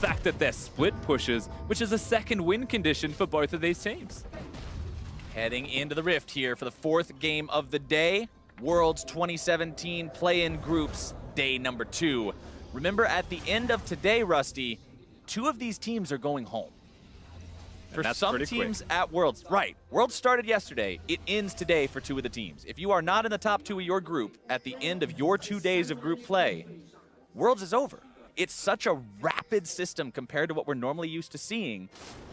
fact that they're split pushes, which is a second win condition for both of these teams. Heading into the Rift here for the fourth game of the day. Worlds 2017 play-in groups, day number 2. Remember, at the end of today, Rusty, 2 of these teams are going home. For some teams at Worlds, right, Worlds started yesterday. It ends today for 2 of the teams. If you are not in the top 2 of your group at the end of your 2 days of group play, Worlds is over. It's such a rapid system compared to what we're normally used to seeing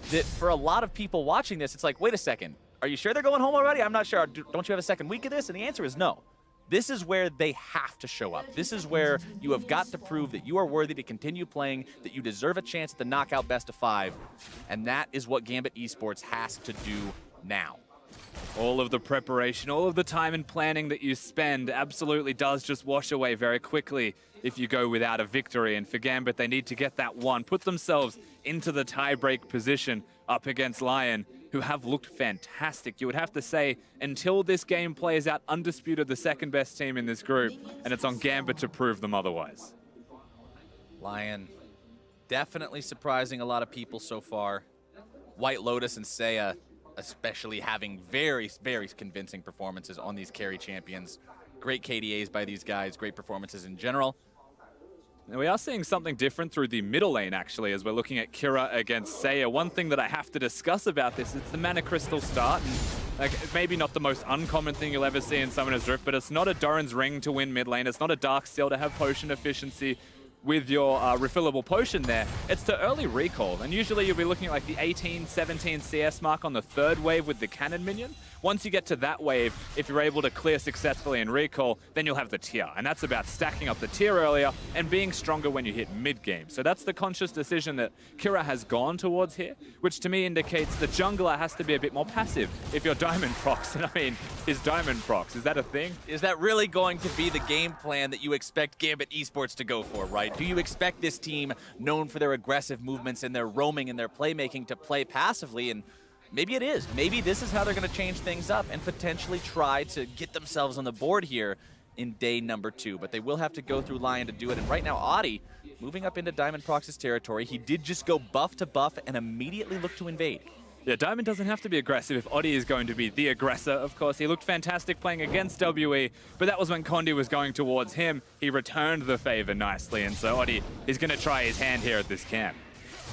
that for a lot of people watching this, it's like, wait a second, are you sure they're going home already? I'm not sure. Don't you have a second week of this? And the answer is no. This is where they have to show up. This is where you have got to prove that you are worthy to continue playing, that you deserve a chance at the knockout best of 5. And that is what Gambit Esports has to do now. All of the preparation, all of the time and planning that you spend absolutely does just wash away very quickly if you go without a victory. And for Gambit, they need to get that one, put themselves into the tie-break position up against Lion, who have looked fantastic. You would have to say, until this game plays out, undisputed the second best team in this group, and it's on Gambit to prove them otherwise. Lion, definitely surprising a lot of people so far. White Lotus and Seiya especially having very, very convincing performances on these carry champions. Great KDAs by these guys, great performances in general. Now we are seeing something different through the middle lane, actually, as we're looking at Kira against Seiya. One thing that I have to discuss about this is the Mana Crystal start. And, like, maybe not the most uncommon thing you'll ever see in Summoner's Rift, but it's not a Doran's Ring to win mid lane. It's not a Darksteel to have potion efficiency with your refillable potion there. It's the early recall, and usually you'll be looking at like the 18, 17 CS mark on the 3rd wave with the cannon minion. Once you get to that wave, if you're able to clear successfully in recall, then you'll have the tier, and that's about stacking up the tier earlier and being stronger when you hit mid-game. So that's the conscious decision that Kira has gone towards here, which to me indicates the jungler has to be a bit more passive. If you're Diamond Prox, and I mean, is Diamond Prox, is that a thing? Is that really going to be the game plan that you expect Gambit Esports to go for, right? Do you expect this team, known for their aggressive movements and their roaming and their playmaking, to play passively? And maybe it is. Maybe this is how they're going to change things up and potentially try to get themselves on the board here in day number 2. But they will have to go through Lion to do it. And right now, Audi moving up into Diamond Prox's territory. He did just go buff to buff and immediately look to invade. Yeah, Diamond doesn't have to be aggressive if Audi is going to be the aggressor, of course. He looked fantastic playing against WE, but that was when Condi was going towards him. He returned the favor nicely, and so Audi is going to try his hand here at this camp.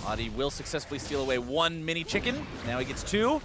Audi will successfully steal away 1 mini chicken. Now he gets 2.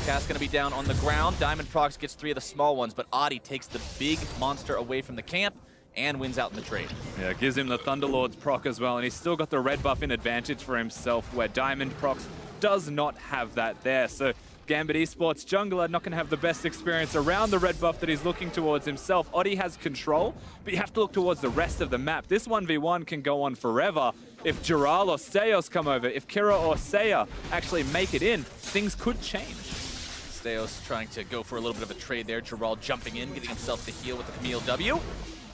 Cass going to be down on the ground. Diamond Prox gets 3 of the small ones, but Audi takes the big monster away from the camp and wins out in the trade. Yeah, gives him the Thunderlord's proc as well, and he's still got the red buff in advantage for himself, where Diamond Prox does not have that there. So Gambit Esports jungler not going to have the best experience around the red buff that he's looking towards himself. Audi has control, but you have to look towards the rest of the map. This 1v1 can go on forever. If Giral or Steos come over, if Kira or Seiya actually make it in, things could change. Steos trying to go for a little bit of a trade there. Giral jumping in, getting himself the heal with the Camille W.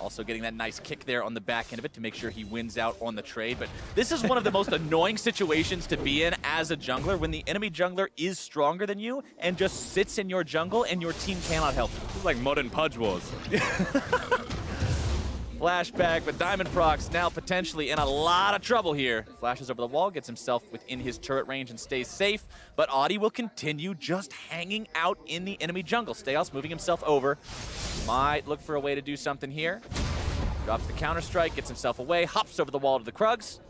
Also getting that nice kick there on the back end of it to make sure he wins out on the trade. But this is one of the most annoying situations to be in as a jungler, when the enemy jungler is stronger than you and just sits in your jungle and your team cannot help you. It's like modern Pudge Wars. Flashback, but Diamond Prox now potentially in a lot of trouble here. Flashes over the wall, gets himself within his turret range and stays safe, but Audi will continue just hanging out in the enemy jungle. Steos moving himself over. Might look for a way to do something here. Drops the counter-strike, gets himself away, hops over the wall to the Krugs.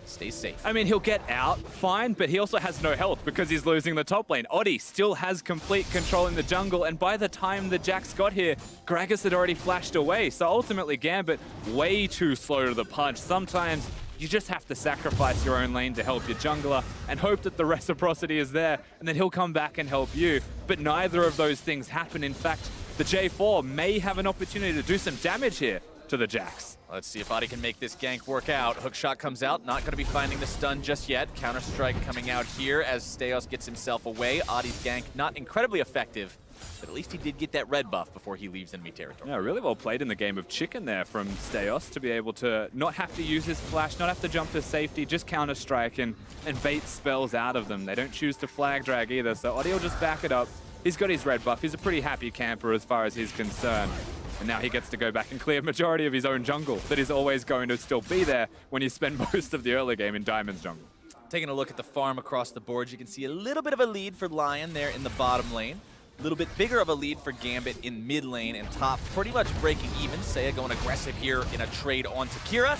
Stays safe. I mean, he'll get out fine, but he also has no health because he's losing the top lane. Audi still has complete control in the jungle, and by the time the Jax got here, Gragas had already flashed away. So ultimately, Gambit way too slow to the punch. Sometimes you just have to sacrifice your own lane to help your jungler and hope that the reciprocity is there, and then he'll come back and help you. But neither of those things happen. In fact, the J4 may have an opportunity to do some damage here to the Jax. Let's see if Audi can make this gank work out. Hook shot comes out, not going to be finding the stun just yet. Counter-strike coming out here as Steos gets himself away. Audi's gank not incredibly effective, but at least he did get that red buff before he leaves enemy territory. Yeah, really well played in the game of chicken there from Steos to be able to not have to use his flash, not have to jump to safety, just counter-strike and bait spells out of them. They don't choose to flag drag either, so Audi will just back it up. He's got his red buff. He's a pretty happy camper as far as he's concerned. And now he gets to go back and clear a majority of his own jungle that is always going to still be there when you spend most of the early game in Diamond's jungle. Taking a look at the farm across the board, you can see a little bit of a lead for Lion there in the bottom lane. A little bit bigger of a lead for Gambit in mid lane, and top pretty much breaking even. Seiya going aggressive here in a trade onto Kira.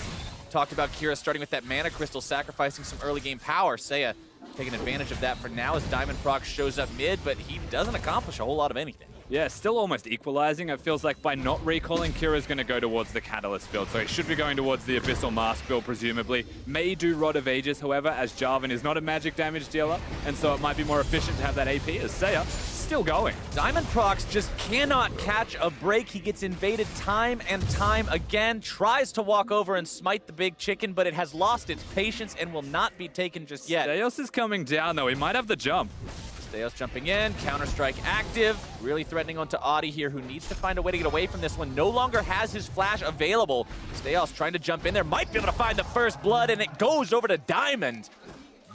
Talked about Kira starting with that mana crystal, sacrificing some early game power. Seiya taking advantage of that for now as Diamond Proc shows up mid, but he doesn't accomplish a whole lot of anything. Yeah, still almost equalizing. It feels like by not recalling, Kira's going to go towards the Catalyst build. So he should be going towards the Abyssal Mask build, presumably. May do Rod of Ages, however, as Jarvan is not a magic damage dealer. And so it might be more efficient to have that AP as Seiya still going. Diamond Prox just cannot catch a break. He gets invaded time and time again. Tries to walk over and smite the big chicken, but it has lost its patience and will not be taken just yet. Steos is coming down, though. He might have the jump. Steos jumping in, Counter-Strike active, really threatening onto Audi here, who needs to find a way to get away from this one. No longer has his flash available. Steos trying to jump in there, might be able to find the first blood, and it goes over to Diamond.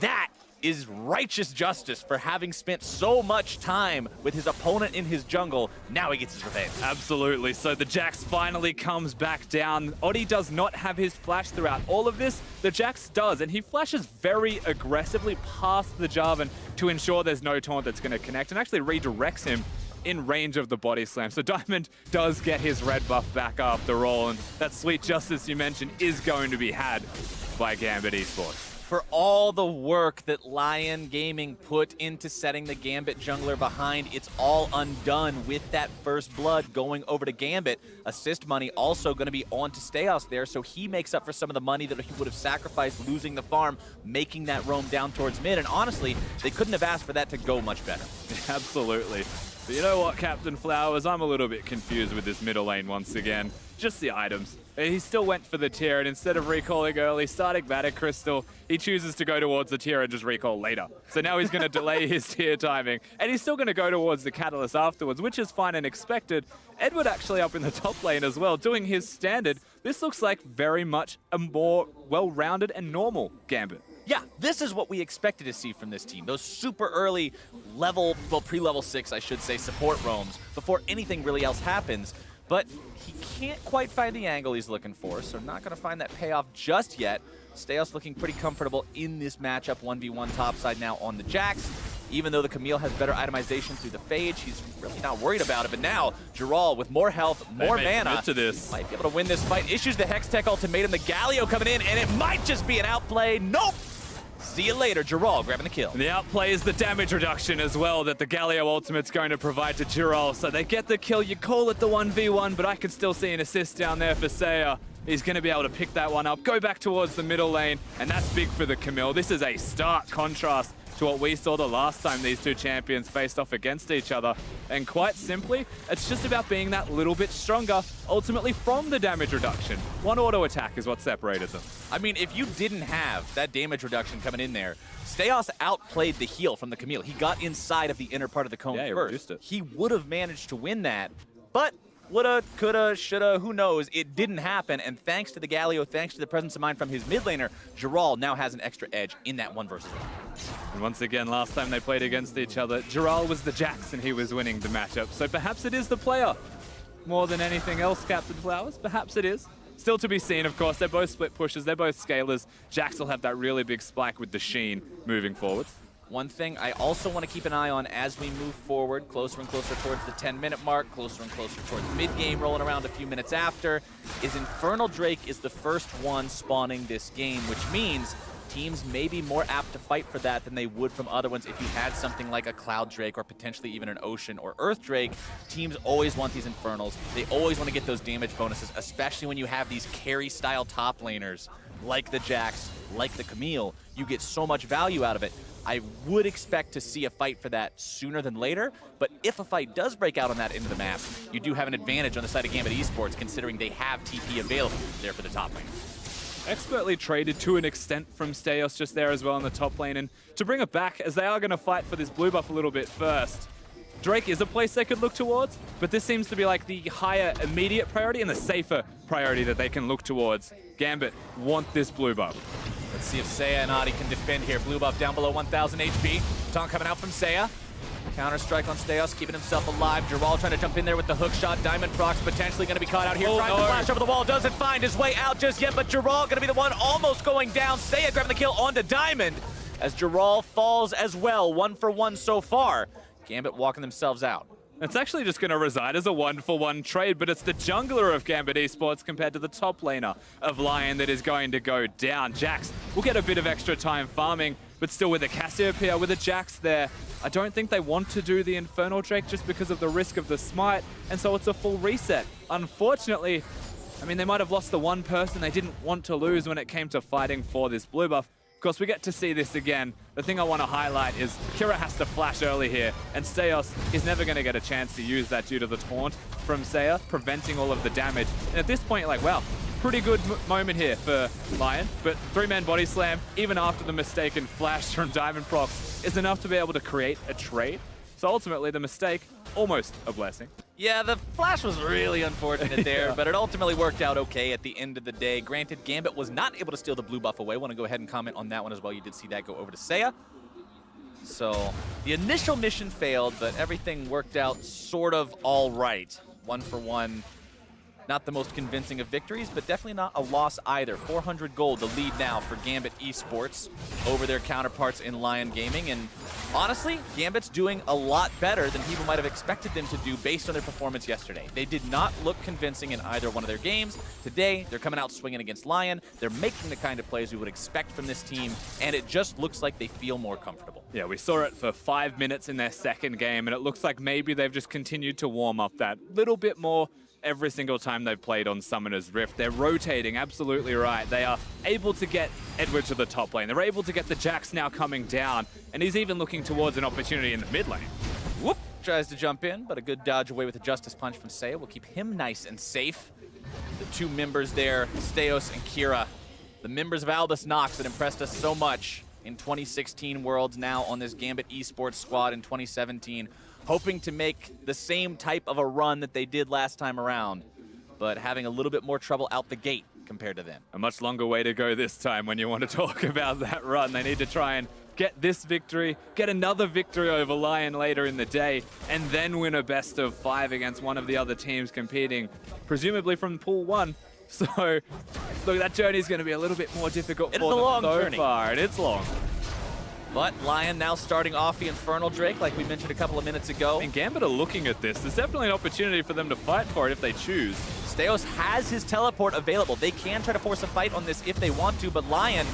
That is righteous justice for having spent so much time with his opponent in his jungle. Now he gets his revenge. Absolutely. So the Jax finally comes back down. Audi does not have his flash throughout all of this. The Jax does, and he flashes very aggressively past the Jarvan to ensure there's no taunt that's going to connect, and actually redirects him in range of the body slam. So Diamond does get his red buff back after all, and that sweet justice you mentioned is going to be had by Gambit Esports. For all the work that Lion Gaming put into setting the Gambit jungler behind, it's all undone with that first blood going over to Gambit. Assist money also going to be on to Steos there, so he makes up for some of the money that he would have sacrificed losing the farm, making that roam down towards mid. And honestly, they couldn't have asked for that to go much better. Absolutely. But you know what, Captain Flowers? I'm a little bit confused with this middle lane once again. Just the items. He still went for the tier, and instead of recalling early, starting Mana Crystal, he chooses to go towards the tier and just recall later. So now he's going to delay his tier timing, and he's still going to go towards the Catalyst afterwards, which is fine and expected. Edward actually up in the top lane as well, doing his standard. This looks like very much a more well-rounded and normal Gambit. Yeah, this is what we expected to see from this team. Those super early level, well, pre-level 6, I should say, support roams before anything really else happens. But he can't quite find the angle he's looking for, so not going to find that payoff just yet. Steos looking pretty comfortable in this matchup, 1v1 topside now on the Jax. Even though the Camille has better itemization through the Phage, he's really not worried about it. But now, Giral with more health, more mana, to this. might be able to win this fight. Issues the Hextech ultimatum, the Galio coming in, and it might just be an outplay. Nope! See you later, Giral grabbing the kill. And the outplay is the damage reduction as well that the Galio ultimate's going to provide to Giral. So they get the kill. You call it the 1v1, but I could still see an assist down there for Seiya. He's going to be able to pick that one up, go back towards the middle lane, and that's big for the Camille. This is a stark contrast to what we saw the last time these two champions faced off against each other. And quite simply, it's just about being that little bit stronger, ultimately from the damage reduction. One auto attack is what separated them. I mean, if you didn't have that damage reduction coming in there, Steos outplayed the heal from the Camille. He got inside of the inner part of the cone he first. reduced it. He would have managed to win that, but woulda, coulda, shoulda, who knows? It didn't happen, and thanks to the Galio, thanks to the presence of mind from his mid laner, Giral now has an extra edge in that 1 versus 1. And once again, last time they played against each other, Giral was the Jax and he was winning the matchup. So perhaps it is the player more than anything else, Captain Flowers. Perhaps it is. Still to be seen, of course. They're both split pushes. They're both scalers. Jax will have that really big spike with the Sheen moving forward. One thing I also want to keep an eye on as we move forward, closer and closer towards the 10-minute mark, closer and closer towards mid-game, rolling around a few minutes after, is Infernal Drake is the first one spawning this game, which means teams may be more apt to fight for that than they would from other ones. If you had something like a Cloud Drake or potentially even an Ocean or Earth Drake, teams always want these Infernals. They always want to get those damage bonuses, especially when you have these carry-style top laners like the Jax, like the Camille. You get so much value out of it. I would expect to see a fight for that sooner than later, but if a fight does break out on that end of the map, you do have an advantage on the side of Gambit Esports, considering they have TP available there for the top lane. Expertly traded to an extent from Steos just there as well in the top lane, and to bring it back, as they are going to fight for this blue buff a little bit first, Drake is a place they could look towards, but this seems to be like the higher immediate priority and the safer priority that they can look towards. Gambit want this blue buff. Let's see if Seiya and Adi can defend here. Blue buff down below 1,000 HP. Taunt coming out from Seiya. Counter-strike on Steos, keeping himself alive. Giral trying to jump in there with the hook shot. Diamond Prox potentially going to be caught out here. Oh, trying no. to flash over the wall. Doesn't find his way out just yet, but Giral going to be the one almost going down. Seiya grabbing the kill onto Diamond as Giral falls as well. 1 for 1 so far. Gambit walking themselves out. It's actually just going to reside as a 1-for-1 trade, but it's the jungler of Gambit Esports compared to the top laner of Lion that is going to go down. Jax will get a bit of extra time farming, but still with a Cassiopeia, with a Jax there, I don't think they want to do the Infernal Drake just because of the risk of the smite, and so it's a full reset. Unfortunately, I mean, they might have lost the one person they didn't want to lose when it came to fighting for this blue buff. Of course, we get to see this again. The thing I want to highlight is Kira has to flash early here, and Steos is never going to get a chance to use that due to the taunt from Seiya, preventing all of the damage. And at this point, you're like, wow, pretty good moment here for Lion, but 3-man body slam, even after the mistaken flash from Diamond Prox, is enough to be able to create a trade. So ultimately, the mistake, almost a blessing. Yeah, the flash was really unfortunate there, Yeah. but it ultimately worked out okay at the end of the day. Granted, Gambit was not able to steal the blue buff away. Want to go ahead and comment on that one as well. You did see that go over to Seiya. So the initial mission failed, but everything worked out sort of all right. 1 for 1. Not the most convincing of victories, but definitely not a loss either. 400 gold, the lead now for Gambit Esports over their counterparts in Lion Gaming. And honestly, Gambit's doing a lot better than people might have expected them to do based on their performance yesterday. They did not look convincing in either one of their games. Today, they're coming out swinging against Lion. They're making the kind of plays we would expect from this team, and it just looks like they feel more comfortable. Yeah, we saw it for 5 minutes in their second game, and it looks like maybe they've just continued to warm up that little bit more every single time they've played on Summoner's Rift. They're rotating, absolutely right. They are able to get Edward to the top lane. They're able to get the Jax now coming down, and he's even looking towards an opportunity in the mid lane. Whoop! Tries to jump in, but a good dodge away with a Justice Punch from Seiya will keep him nice and safe. The two members there, Steos and Kira, the members of Albus Nox that impressed us so much in 2016 Worlds, now on this Gambit Esports squad in 2017, hoping to make the same type of a run that they did last time around, but having a little bit more trouble out the gate compared to them. A much longer way to go this time when you want to talk about that run. They need to try and get this victory, get another victory over Lion later in the day, and then win a best of 5 against one of the other teams competing, presumably from Pool 1. So, look, that journey is going to be a little bit more difficult for them so far, and it's long. But Lion now starting off the Infernal Drake, like we mentioned a couple of minutes ago. And Gambit are looking at this. There's definitely an opportunity for them to fight for it if they choose. Steos has his teleport available. They can try to force a fight on this if they want to, but Lion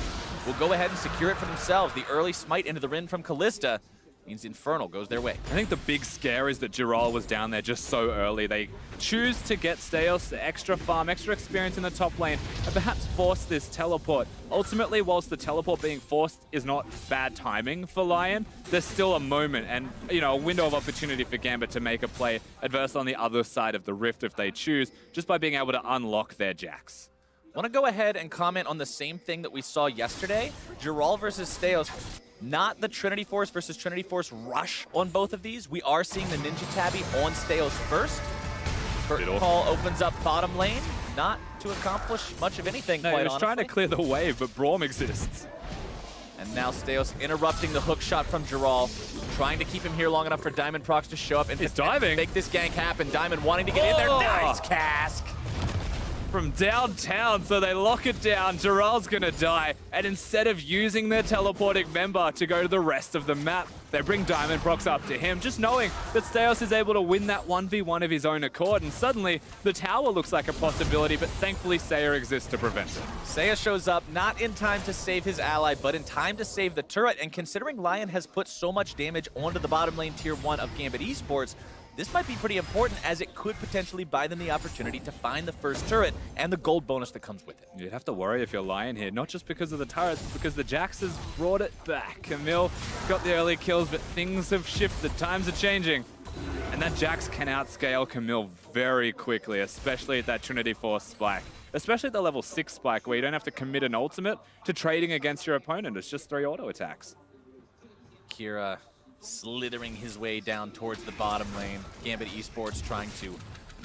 will go ahead and secure it for themselves. The early smite into the Rin from Callista means Infernal goes their way. I think the big scare is that Giral was down there just so early. They choose to get Steos the extra farm, extra experience in the top lane, and perhaps force this teleport. Ultimately, whilst the teleport being forced is not bad timing for Lion, there's still a moment and, you know, a window of opportunity for Gambit to make a play adverse on the other side of the rift if they choose, just by being able to unlock their Jax. Want to go ahead and comment on the same thing that we saw yesterday? Giral versus Steos. Not the Trinity Force versus Trinity Force rush on both of these. We are seeing the Ninja Tabby on Steos first. Curtain Call opens up bottom lane, not to accomplish much of anything, No, quite he was honestly. trying to clear the wave, but Braum exists. And now Steos interrupting the hook shot from Giral, trying to keep him here long enough for Diamond Prox to show up and He's diving. make this gank happen. Diamond wanting to get in there. Nice cask! From downtown, so they lock it down. Giral's gonna die, and instead of using their teleporting member to go to the rest of the map, they bring Diamond Prox up to him, just knowing that Steos is able to win that 1v1 of his own accord, and suddenly the tower looks like a possibility, but thankfully Seiya exists to prevent it. Seiya shows up not in time to save his ally, but in time to save the turret, and considering Lion has put so much damage onto the bottom lane tier 1 of Gambit Esports, this might be pretty important as it could potentially buy them the opportunity to find the first turret and the gold bonus that comes with it. You'd have to worry if you're Lion here, not just because of the turrets, because the Jax has brought it back. Camille got the early kills, but things have shifted. Times are changing. And that Jax can outscale Camille very quickly, especially at that Trinity Force spike. Especially at the level 6 spike, where you don't have to commit an ultimate to trading against your opponent. It's just 3 auto attacks. Kira slithering his way down towards the bottom lane. Gambit Esports trying to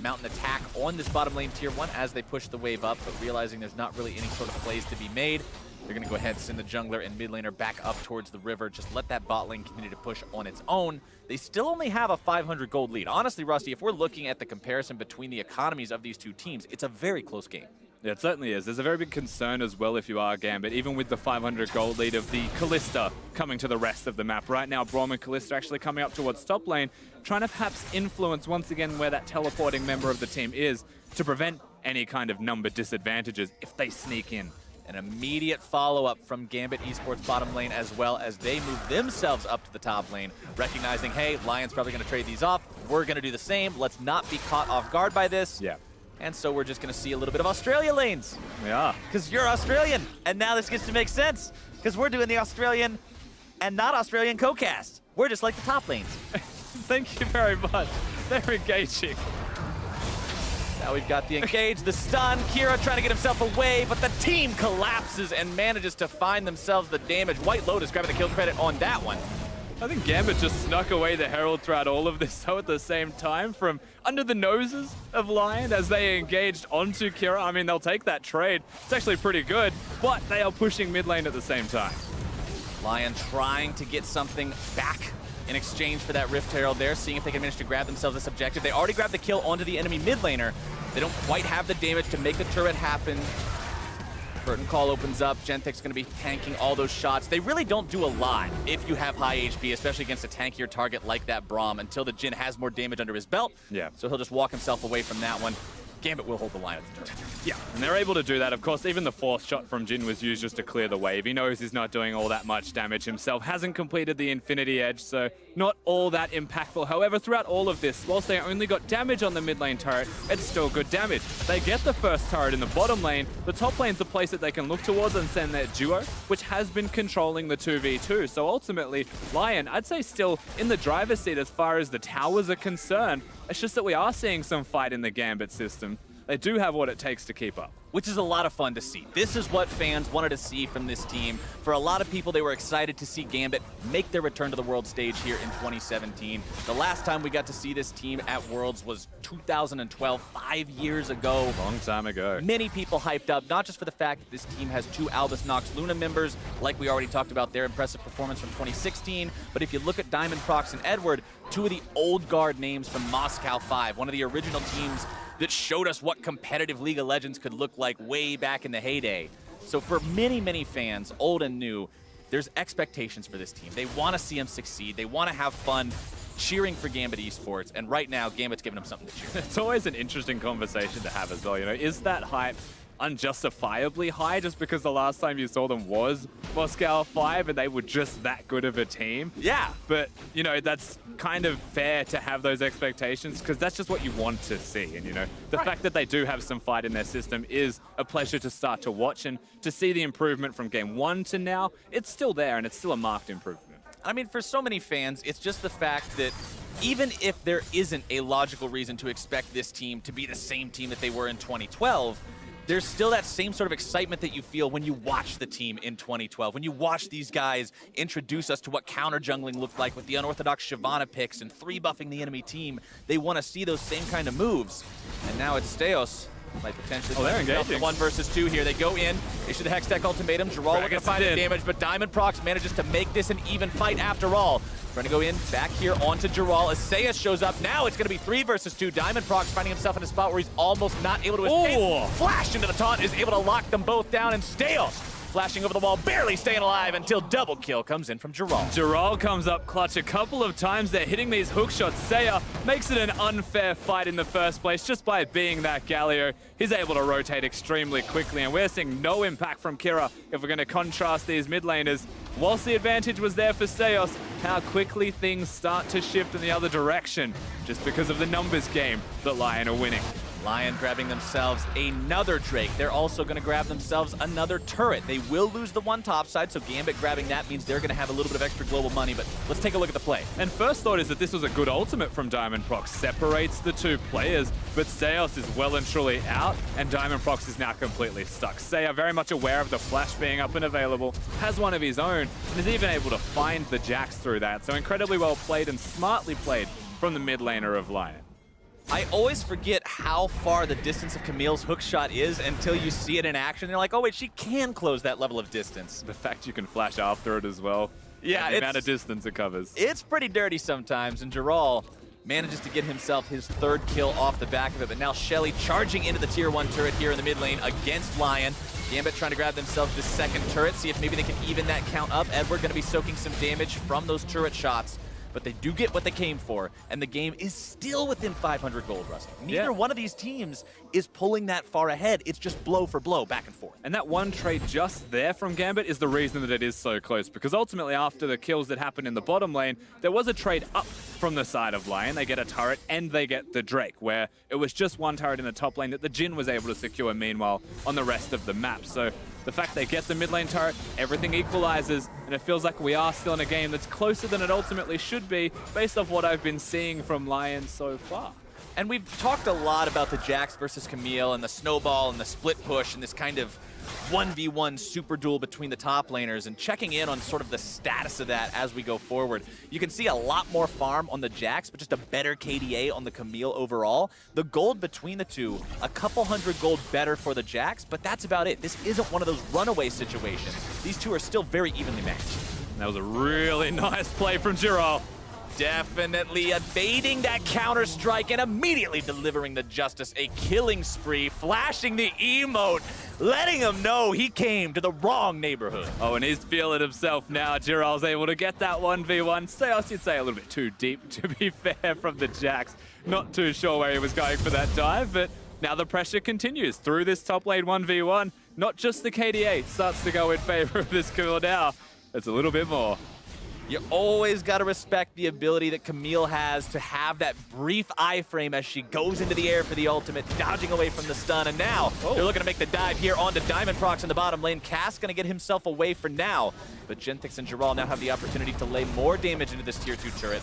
mount an attack on this bottom lane tier 1 as they push the wave up, but realizing there's not really any sort of plays to be made. They're going to go ahead and send the jungler and mid laner back up towards the river. Just let that bot lane continue to push on its own. They still only have a 500 gold lead. Honestly, Rusty, if we're looking at the comparison between the economies of these two teams, it's a very close game. Yeah, it certainly is. There's a very big concern as well if you are Gambit, even with the 500 gold lead of the Kalista coming to the rest of the map. Right now, Braum and Kalista actually coming up towards top lane, trying to perhaps influence once again where that teleporting member of the team is to prevent any kind of number disadvantages if they sneak in. An immediate follow-up from Gambit Esports bottom lane as well as they move themselves up to the top lane, recognizing, hey, Lion's probably going to trade these off. We're going to do the same. Let's not be caught off guard by this. Yeah. And so we're just going to see a little bit of Australia lanes. Yeah. Because you're Australian. And now this gets to make sense. Because we're doing the Australian and not Australian co-cast. We're just like the top lanes. Thank you very much. They're engaging. Now we've got the engage, the stun. Kira trying to get himself away, but the team collapses and manages to find themselves the damage. White Lotus grabbing the kill credit on that one. I think Gambit just snuck away the Herald throughout all of this, so at the same time, from under the noses of Lion as they engaged onto Kira. I mean, they'll take that trade. It's actually pretty good, but they are pushing mid lane at the same time. Lion trying to get something back in exchange for that Rift Herald there, seeing if they can manage to grab themselves this objective. They already grabbed the kill onto the enemy mid laner. They don't quite have the damage to make the turret happen. Curtain Call opens up. Gentek's going to be tanking all those shots. They really don't do a lot if you have high HP, especially against a tankier target like that Braum, until the Jhin has more damage under his belt. Yeah. So he'll just walk himself away from that one. Gambit will hold the line at the turret. Yeah, and they're able to do that. Of course, even the fourth shot from Jhin was used just to clear the wave. He knows he's not doing all that much damage himself, hasn't completed the Infinity Edge, so not all that impactful. However, throughout all of this, whilst they only got damage on the mid lane turret, it's still good damage. They get the first turret in the bottom lane. The top lane's the place that they can look towards and send their duo, which has been controlling the 2v2. So ultimately, Lion, I'd say still in the driver's seat as far as the towers are concerned. It's just that we are seeing some fight in the Gambit system. They do have what it takes to keep up. Which is a lot of fun to see. This is what fans wanted to see from this team. For a lot of people, they were excited to see Gambit make their return to the world stage here in 2017. The last time we got to see this team at Worlds was 2012, 5 years ago. Long time ago. Many people hyped up, not just for the fact that this team has 2 Albus Nox Luna members, like we already talked about their impressive performance from 2016, but if you look at Diamond Prox and Edward, 2 of the old guard names from Moscow 5, one of the original teams that showed us what competitive League of Legends could look like way back in the heyday. So for many, many fans, old and new, there's expectations for this team. They want to see them succeed. They want to have fun cheering for Gambit Esports, and right now, Gambit's giving them something to cheer. It's always an interesting conversation to have as well. You know, is that hype unjustifiably high just because the last time you saw them was Moscow 5 and they were just that good of a team? Yeah. But, you know, that's kind of fair to have those expectations because that's just what you want to see. And, you know, the fact that they do have some fight in their system is a pleasure to start to watch, and to see the improvement from game 1 to now, it's still there and it's still a marked improvement. I mean, for so many fans, it's just the fact that even if there isn't a logical reason to expect this team to be the same team that they were in 2012, there's still that same sort of excitement that you feel when you watch the team in 2012, when you watch these guys introduce us to what counter jungling looked like with the unorthodox Shyvana picks and 3-buffing the enemy team. They want to see those same kind of moves. And now it's Steos. Might potentially they're engaging. 1 versus 2 here. They go in, issue the Hextech ultimatum. Geralt looking to find the damage, but Diamond Prox manages to make this an even fight after all. Trying to go in, back here onto Geralt as Sayas shows up. Now it's going to be 3 versus 2. Diamond Prox finding himself in a spot where he's almost not able to escape. Oh. Flash into the taunt is able to lock them both down, and Steos flashing over the wall, barely staying alive until double kill comes in from Geralt. Geralt comes up clutch a couple of times. They're hitting these hook shots. Saya makes it an unfair fight in the first place just by being that Galio. He's able to rotate extremely quickly, and we're seeing no impact from Kira. If we're going to contrast these mid laners, whilst the advantage was there for Seos, how quickly things start to shift in the other direction just because of the numbers game that Lion are winning. Lion grabbing themselves another Drake. They're also going to grab themselves another turret. They will lose the one topside, so Gambit grabbing that means they're going to have a little bit of extra global money, but let's take a look at the play. And first thought is that this was a good ultimate from Diamond Prox. Separates the 2 players, but Seos is well and truly out, and Diamond Prox is now completely stuck. Saya very much aware of the flash being up and available, has one of his own, and is even able to find the Jax through that. So incredibly well played and smartly played from the mid laner of Lion. I always forget how far the distance of Camille's hook shot is until you see it in action. You're like, oh wait, she can close that level of distance. The fact you can flash after it as well. Yeah, the amount of distance it covers. It's pretty dirty sometimes, and Giral manages to get himself his 3rd kill off the back of it. But now Shelly charging into the tier 1 turret here in the mid lane against Lion. Gambit trying to grab themselves the 2nd turret, see if maybe they can even that count up. Edward going to be soaking some damage from those turret shots. But they do get what they came for, and the game is still within 500 gold, Rusty. Neither one of these teams is pulling that far ahead. It's just blow for blow, back and forth. And that one trade just there from Gambit is the reason that it is so close, because ultimately after the kills that happened in the bottom lane, there was a trade up from the side of Lion. They get a turret and they get the Drake, where it was just one turret in the top lane that the Jhin was able to secure meanwhile on the rest of the map. So the fact they get the mid lane turret, everything equalizes, and it feels like we are still in a game that's closer than it ultimately should be based off what I've been seeing from Lion so far. And we've talked a lot about the Jax versus Camille and the snowball and the split push and this kind of 1v1 super duel between the top laners, and checking in on sort of the status of that as we go forward. You can see a lot more farm on the Jax, but just a better KDA on the Camille overall. The gold between the two, a couple hundred gold better for the Jax, but that's about it. This isn't one of those runaway situations. These two are still very evenly matched. That was a really nice play from Giral. Definitely evading that counter strike and immediately delivering the Justice a killing spree, flashing the emote, letting him know he came to the wrong neighborhood. Oh, and he's feeling himself now. Giral's able to get that 1v1. So I should say a little bit too deep, to be fair, from the Jax. Not too sure where he was going for that dive, but now the pressure continues through this top lane 1v1. Not just the KDA starts to go in favor of this kill now. It's a little bit more. You always got to respect the ability that Camille has to have that brief iframe as she goes into the air for the ultimate, dodging away from the stun. And now they're looking to make the dive here onto Diamond Prox in the bottom lane. Cass going to get himself away for now. But Genthix and Giral now have the opportunity to lay more damage into this tier 2 turret.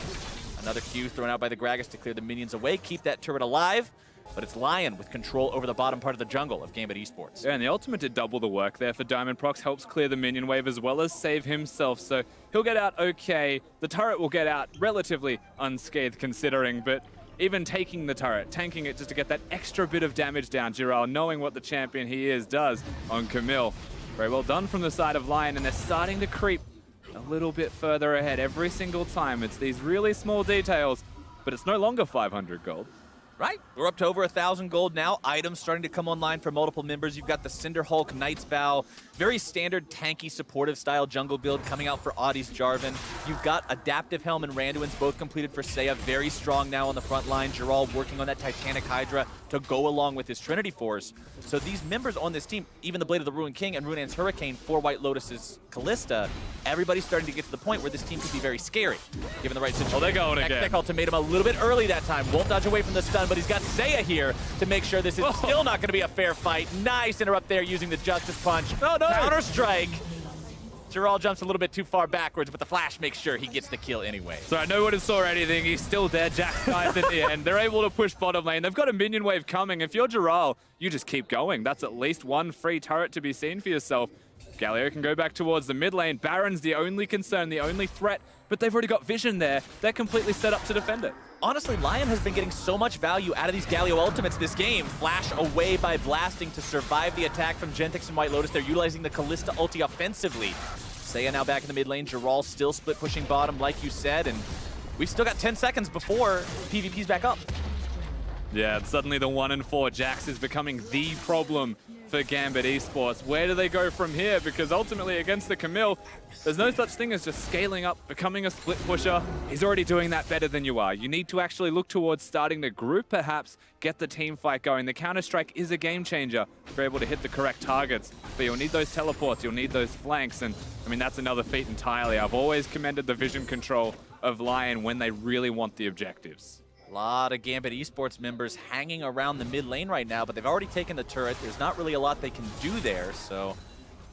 Another Q thrown out by the Gragas to clear the minions away, keep that turret alive. But it's Lion with control over the bottom part of the jungle of Gambit Esports. Yeah, and the ultimate did double the work there for Diamond Prox, helps clear the minion wave as well as save himself, so he'll get out okay. The turret will get out relatively unscathed considering, but even taking the turret, tanking it just to get that extra bit of damage down, Giral, knowing what the champion he is, does on Camille. Very well done from the side of Lion, and they're starting to creep a little bit further ahead every single time. It's these really small details, but it's no longer 500 gold. Right, we're up to over 1,000 gold now. Items starting to come online for multiple members. You've got the Cinder Hulk, Knight's Vow, very standard tanky supportive style jungle build coming out for Audie's Jarvan. You've got Adaptive Helm and Randuin's both completed for Seiya, very strong now on the front line. Giral working on that Titanic Hydra to go along with his Trinity Force. So these members on this team, even the Blade of the Ruined King and Runan's Hurricane for White Lotus's Callista, everybody's starting to get to the point where this team could be very scary, given the right situation. Oh, they're going again. X-Tech ultimated him a little bit early that time. Won't dodge away from the stun, but he's got Seiya here to make sure this is still not going to be a fair fight. Nice interrupt there using the Justice Punch. Oh, no. Counter strike. Giral jumps a little bit too far backwards, but the flash makes sure he gets the kill anyway. So no one saw anything. He's still there. Jax dives at the end. They're able to push bottom lane. They've got a minion wave coming. If you're Giral, you just keep going. That's at least one free turret to be seen for yourself. Galio can go back towards the mid lane. Baron's the only concern, the only threat, but they've already got vision there. They're completely set up to defend it. Honestly, Lion has been getting so much value out of these Galio ultimates this game. Flash away by blasting to survive the attack from Genthix and White Lotus. They're utilizing the Callista ulti offensively. Seiya now back in the mid lane. Giral still split pushing bottom, like you said, and we've still got 10 seconds before PvP's back up. Yeah, and suddenly the 1 and 4 Jax is becoming the problem for Gambit Esports. Where do they go from here? Because ultimately against the Camille, there's no such thing as just scaling up, becoming a split pusher. He's already doing that better than you are. You need to actually look towards starting to group, perhaps, get the team fight going. The Counter-Strike is a game changer if you're able to hit the correct targets. But you'll need those teleports, you'll need those flanks, and I mean, that's another feat entirely. I've always commended the vision control of Lion when they really want the objectives. A lot of Gambit Esports members hanging around the mid lane right now, but they've already taken the turret. There's not really a lot they can do there, so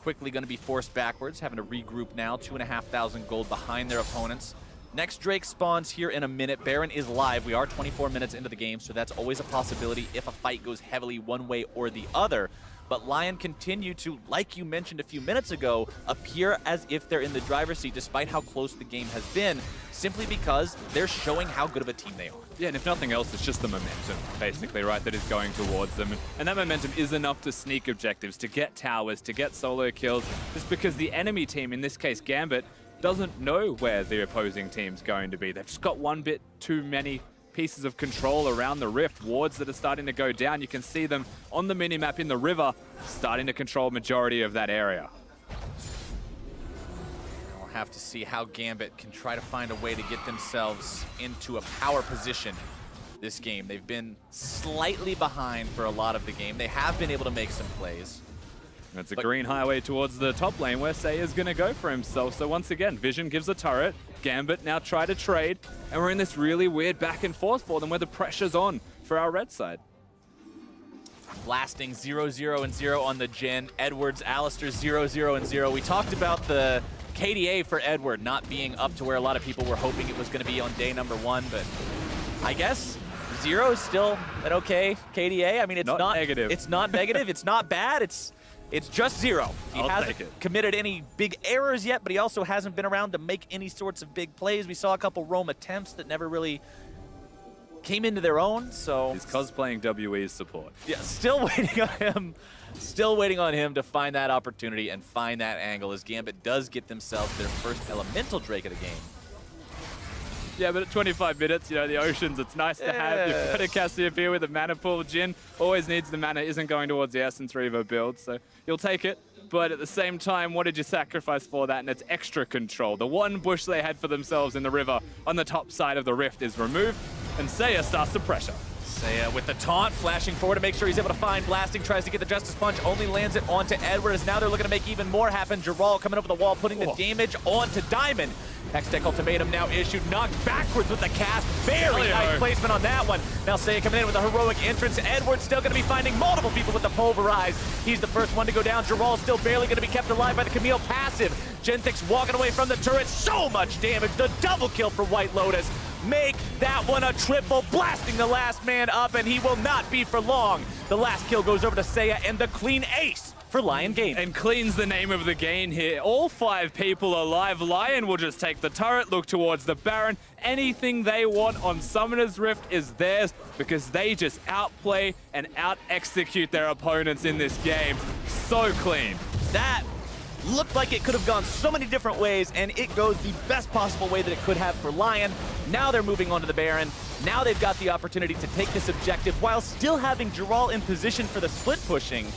quickly going to be forced backwards, having to regroup now. 2,500 gold behind their opponents. Next Drake spawns here in a minute. Baron is live. We are 24 minutes into the game, so that's always a possibility if a fight goes heavily one way or the other. but Lion continue to, like you mentioned a few minutes ago, appear as if they're in the driver's seat despite how close the game has been, simply because they're showing how good of a team they are. Yeah, and if nothing else, it's just the momentum, basically, right, that is going towards them. And that momentum is enough to sneak objectives, to get towers, to get solo kills, just because the enemy team, in this case Gambit, doesn't know where the opposing team's going to be. They've just got one bit too many pieces of control around the rift. Wards that are starting to go down. You can see them on the minimap in the river, starting to control majority of that area. We'll have to see how Gambit can try to find a way to get themselves into a power position this game. They've been slightly behind for a lot of the game. They have been able to make some plays. It's a green highway towards the top lane where Saya's going to go for himself. So once again, Vision gives a turret. Gambit now try to trade. And we're in this really weird back and forth for them where the pressure's on for our red side. Blasting 0-0 and 0 on the Jhin. Edward's Alistair 0-0 and 0. We talked about the KDA for Edward not being up to where a lot of people were hoping it was going to be on day number 1, but I guess 0 is still an okay KDA. I mean, it's not negative. It's not negative. It's not bad. It's just 0. He hasn't committed any big errors yet, but he also hasn't been around to make any sorts of big plays. We saw a couple roam attempts that never really came into their own, so... He's cosplaying WE's support. Yeah, still waiting on him. Still waiting on him to find that opportunity and find that angle as Gambit does get themselves their first elemental Drake of the game. Yeah, but at 25 minutes, you know, the Oceans, it's nice to have. You've got a Cassiopeia with a mana pool. Jhin always needs the mana, isn't going towards the Essence Reaver build, so you'll take it. But at the same time, what did you sacrifice for that? And it's extra control. The one bush they had for themselves in the river on the top side of the rift is removed, and Saya starts to pressure. Saya with the taunt, flashing forward to make sure he's able to find Blasting, tries to get the Justice Punch, only lands it onto Edward, as now they're looking to make even more happen. Giral coming over the wall, putting the damage onto Diamond. Hextech Ultimatum now issued, knocked backwards with the cast. Very nice placement on that one. Now Saya coming in with a heroic entrance. Edward's still going to be finding multiple people with the Pulverize. He's the first one to go down. Giral's still barely going to be kept alive by the Camille passive. Genthix walking away from the turret. So much damage. The double kill for White Lotus. Make that one a triple, blasting the last man up, and he will not be for long. The last kill goes over to Saya, and the clean ace for Lion Gaming. And clean's the name of the game here. All 5 people alive. Lion will just take the turret, look towards the Baron. Anything they want on Summoner's Rift is theirs because they just outplay and out-execute their opponents in this game. So clean. That looked like it could have gone so many different ways, and it goes the best possible way that it could have for Lion. Now they're moving on to the Baron. Now they've got the opportunity to take this objective while still having Giral in position for the split pushing.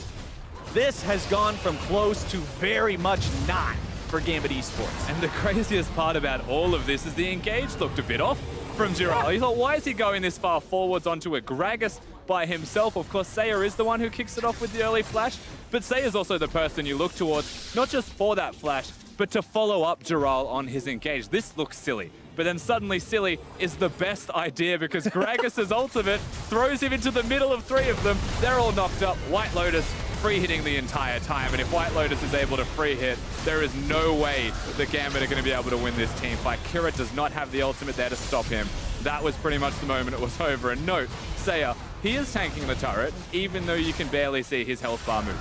This has gone from close to very much not for Gambit Esports. And the craziest part about all of this is the engage looked a bit off from Giral. He thought, why is he going this far forwards onto a Gragas by himself? Of course, Saya is the one who kicks it off with the early flash, but Saya is also the person you look towards, not just for that flash, but to follow up Giral on his engage. This looks silly, but then suddenly silly is the best idea because Gragas' ultimate throws him into the middle of 3 of them. They're all knocked up. White Lotus free hitting the entire time, and if White Lotus is able to free hit, there is no way the Gambit are going to be able to win this team fight. Kira does not have the ultimate there to stop him. That was pretty much the moment it was over. And note, Saya, he is tanking the turret, even though you can barely see his health bar moving.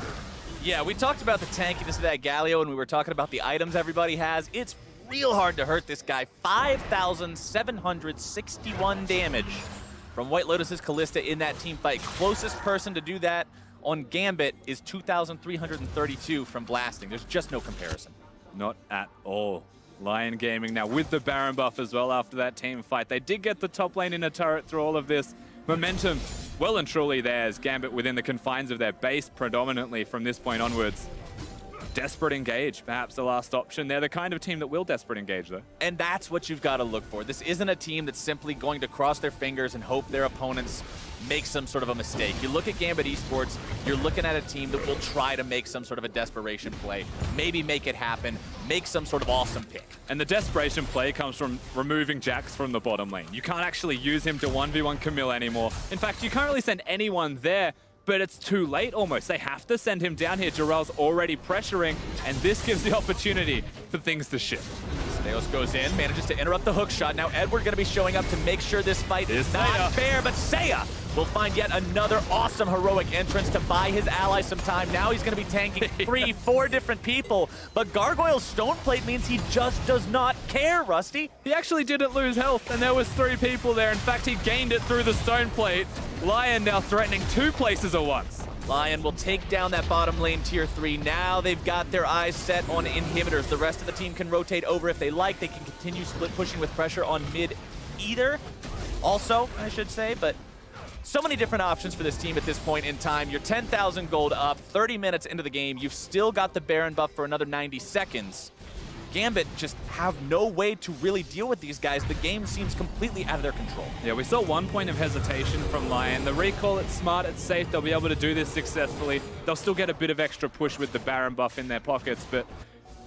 Yeah, we talked about the tankiness of that Galio when we were talking about the items everybody has. It's real hard to hurt this guy. 5,761 damage from White Lotus's Kalista in that team fight. Closest person to do that on Gambit is 2,332 from Blasting. There's just no comparison. Not at all. Lion Gaming now with the Baron buff as well after that team fight. They did get the top lane in a turret through all of this. Momentum well and truly theirs. Gambit within the confines of their base predominantly from this point onwards. Desperate engage, perhaps the last option. They're the kind of team that will desperate engage, though. And that's what you've got to look for. This isn't a team that's simply going to cross their fingers and hope their opponents make some sort of a mistake. You look at Gambit Esports, you're looking at a team that will try to make some sort of a desperation play, maybe make it happen, make some sort of awesome pick. And the desperation play comes from removing Jax from the bottom lane. You can't actually use him to 1v1 Camille anymore. In fact, you can't really send anyone there, but it's too late almost. They have to send him down here. Jiral's already pressuring, and this gives the opportunity for things to shift. Steos goes in, manages to interrupt the hook shot. Now Edward going to be showing up to make sure this fight is not fair, but Seiya will find yet another awesome heroic entrance to buy his ally some time. Now he's going to be tanking 3, 4 different people, but Gargoyle's stone plate means he just does not care, Rusty. He actually didn't lose health, and there was 3 people there. In fact, he gained it through the stone plate. Lion now threatening 2 places at once. Lion will take down that bottom lane tier 3. Now they've got their eyes set on inhibitors. The rest of the team can rotate over if they like. They can continue split pushing with pressure on mid either. Also, I should say, but so many different options for this team at this point in time. You're 10,000 gold up, 30 minutes into the game. You've still got the Baron buff for another 90 seconds. Gambit just have no way to really deal with these guys. The game seems completely out of their control. Yeah, we saw 1 point of hesitation from Lion. The recall, it's smart, it's safe. They'll be able to do this successfully. They'll still get a bit of extra push with the Baron buff in their pockets, but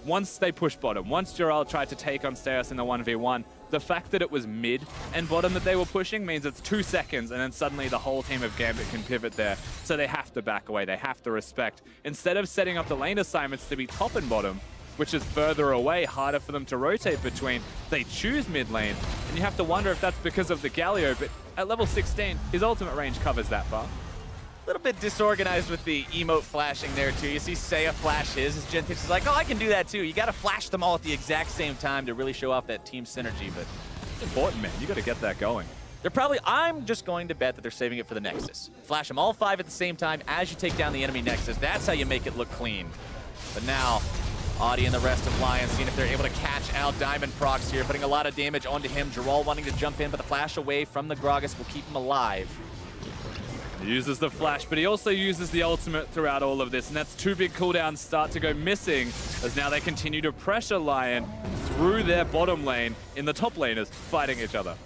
once they push bottom, once Dural tried to take on Steos in the 1v1, the fact that it was mid and bottom that they were pushing means it's 2 seconds, and then suddenly the whole team of Gambit can pivot there. So they have to back away, they have to respect. Instead of setting up the lane assignments to be top and bottom, which is further away, harder for them to rotate between, they choose mid lane. And you have to wonder if that's because of the Galio, but at level 16, his ultimate range covers that far. A little bit disorganized with the emote flashing there too. You see Seiya flash his. Gentix is like, oh, I can do that too. You got to flash them all at the exact same time to really show off that team synergy, but it's important, man. You got to get that going. They're probably, I'm just going to bet that they're saving it for the Nexus. Flash them all 5 at the same time as you take down the enemy Nexus. That's how you make it look clean. But now, Audi and the rest of Lion seeing if they're able to catch out Diamond Prox here, putting a lot of damage onto him. Dural wanting to jump in, but the flash away from the Gragas will keep him alive. He uses the flash, but he also uses the ultimate throughout all of this, and that's 2 big cooldowns start to go missing as now they continue to pressure Lion through their bottom lane in the top laners fighting each other.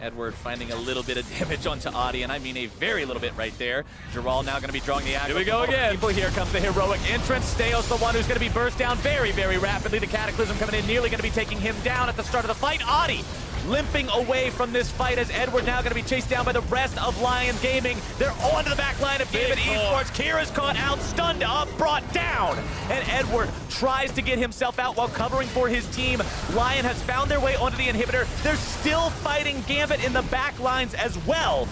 Edward finding a little bit of damage onto Audi, and I mean a very little bit right there. Dural now going to be drawing the aggro. Here we go again. People. Here comes the heroic entrance. Steos the one who's going to be burst down very, very rapidly. The Cataclysm coming in, nearly going to be taking him down at the start of the fight. Audi limping away from this fight as Edward now going to be chased down by the rest of Lion Gaming. They're onto the back line of Gambit Esports. Kira's caught out, stunned up, brought down. And Edward tries to get himself out while covering for his team. Lion has found their way onto the inhibitor. They're still fighting Gambit in the back lines as well.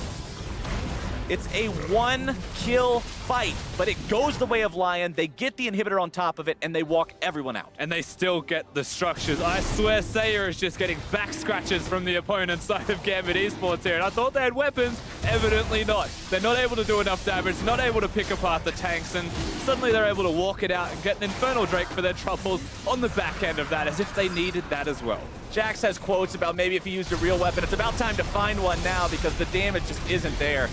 It's a 1-kill fight, but it goes the way of Lion. They get the inhibitor on top of it, and they walk everyone out. And they still get the structures. I swear Seiya is just getting back scratches from the opponent's side of Gambit Esports here. And I thought they had weapons. Evidently not. They're not able to do enough damage, not able to pick apart the tanks, and suddenly they're able to walk it out and get an Infernal Drake for their troubles on the back end of that, as if they needed that as well. Jax has quotes about maybe if he used a real weapon. It's about time to find one now because the damage just isn't there.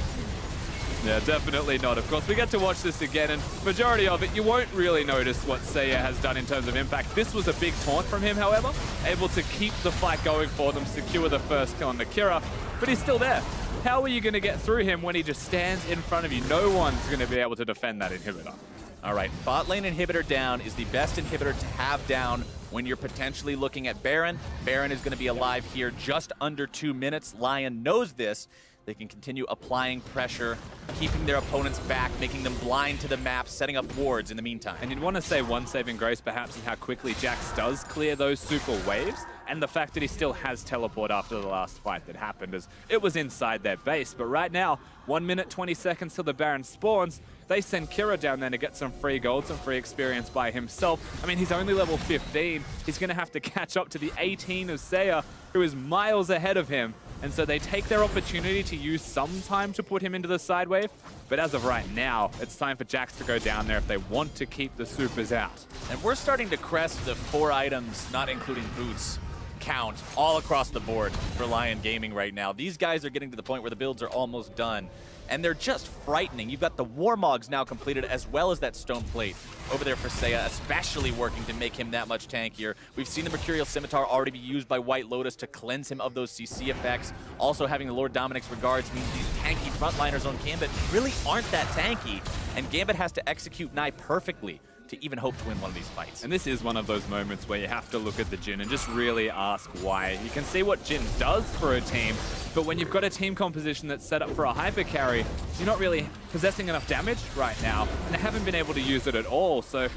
Yeah, definitely not. Of course, we get to watch this again, and majority of it, you won't really notice what Seiya has done in terms of impact. This was a big taunt from him, however, able to keep the fight going for them, secure the first kill on the Kira, but he's still there. How are you going to get through him when he just stands in front of you? No one's going to be able to defend that inhibitor. All right, bot lane inhibitor down is the best inhibitor to have down when you're potentially looking at Baron. Baron is going to be alive here just under 2 minutes. Lion knows this. They can continue applying pressure, keeping their opponents back, making them blind to the map, setting up wards in the meantime. And you'd want to say one saving grace perhaps is how quickly Jax does clear those super waves, and the fact that he still has teleport after the last fight that happened, as it was inside their base. But right now, 1 minute, 20 seconds till the Baron spawns, they send Kira down there to get some free gold, some free experience by himself. I mean, he's only level 15. He's going to have to catch up to the 18 of Seiya, who is miles ahead of him. And so they take their opportunity to use some time to put him into the side wave. But as of right now, it's time for Jax to go down there if they want to keep the supers out. And we're starting to crest the 4 items, not including boots, count all across the board for Lion Gaming right now. These guys are getting to the point where the builds are almost done. And they're just frightening. You've got the Warmogs now completed, as well as that Stone Plate over there for Seiya, especially working to make him that much tankier. We've seen the Mercurial Scimitar already be used by White Lotus to cleanse him of those CC effects. Also having the Lord Dominic's Regards means these tanky frontliners on Gambit really aren't that tanky, and Gambit has to execute Nye perfectly to even hope to win one of these fights. And this is one of those moments where you have to look at the Jhin and just really ask why. You can see what Jhin does for a team, but when you've got a team composition that's set up for a hyper carry, you're not really possessing enough damage right now, and they haven't been able to use it at all. So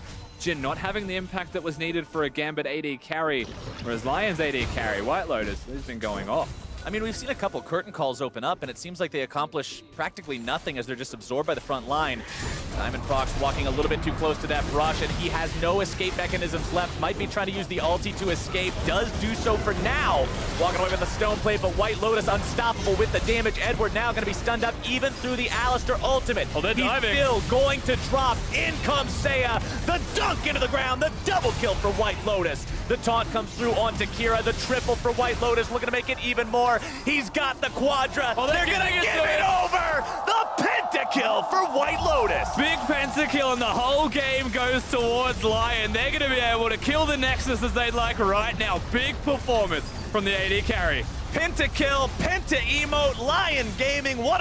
Jhin not having the impact that was needed for a Gambit AD carry, whereas Lion's AD carry, White Lotus, has been going off. I mean, we've seen a couple curtain calls open up, and it seems like they accomplish practically nothing as they're just absorbed by the front line. Diamond Prox walking a little bit too close to that rush, and he has no escape mechanisms left. Might be trying to use the ulti to escape. Does do so for now. Walking away with the stone plate, but White Lotus unstoppable with the damage. Edward now going to be stunned up even through the Alistair ultimate. Oh, they're diving. He's still going to drop. In comes Seiya. The dunk into the ground. The double kill for White Lotus. The taunt comes through onto Kira. The triple for White Lotus, looking to make it even more. He's got the quadra. Oh, they're gonna give it over. The pentakill for White Lotus. Big pentakill, and the whole game goes towards Lion. They're going to be able to kill the Nexus as they'd like right now. Big performance from the AD carry. Pentakill, penta emote, Lion Gaming. What a